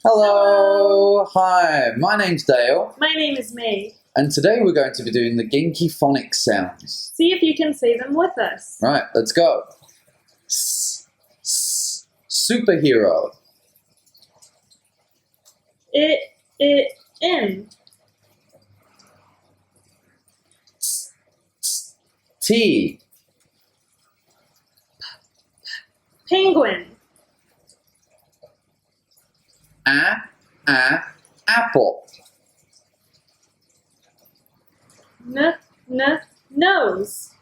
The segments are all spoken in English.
Hello! Hi, my name's Dale, My name is Mei. and today we're going to be doing the Genki Phonic Sounds. See if you can say them with us. Right, let's go. S, s, superhero. In. S, s, tea. Penguin. Apple. Nose.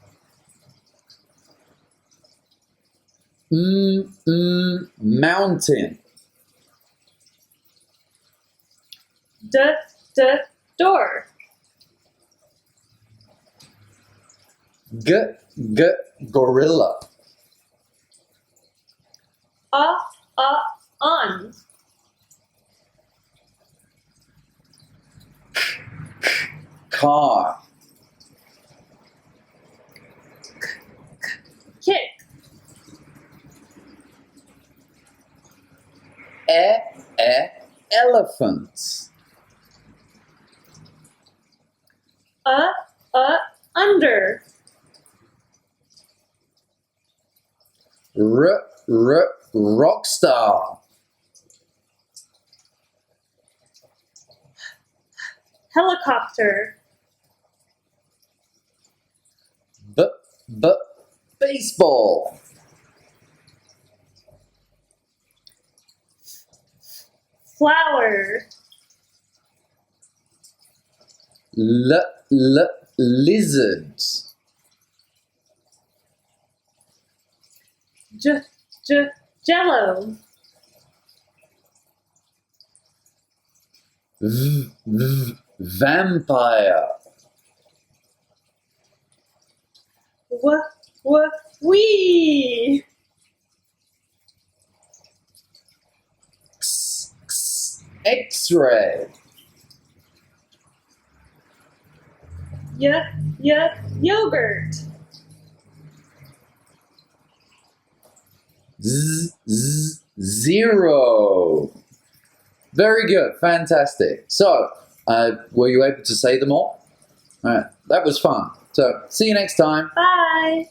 Mountain. Door. Gorilla. On. Car. Kick. Elephant. Under. Rockstar. Helicopter. Baseball. Flower. Lizard. Jello. Vampire. Wee. X-ray. Yogurt. Zero. Very good. Fantastic. So, were you able to say them all? All right. That was fun. So, see you next time. Bye.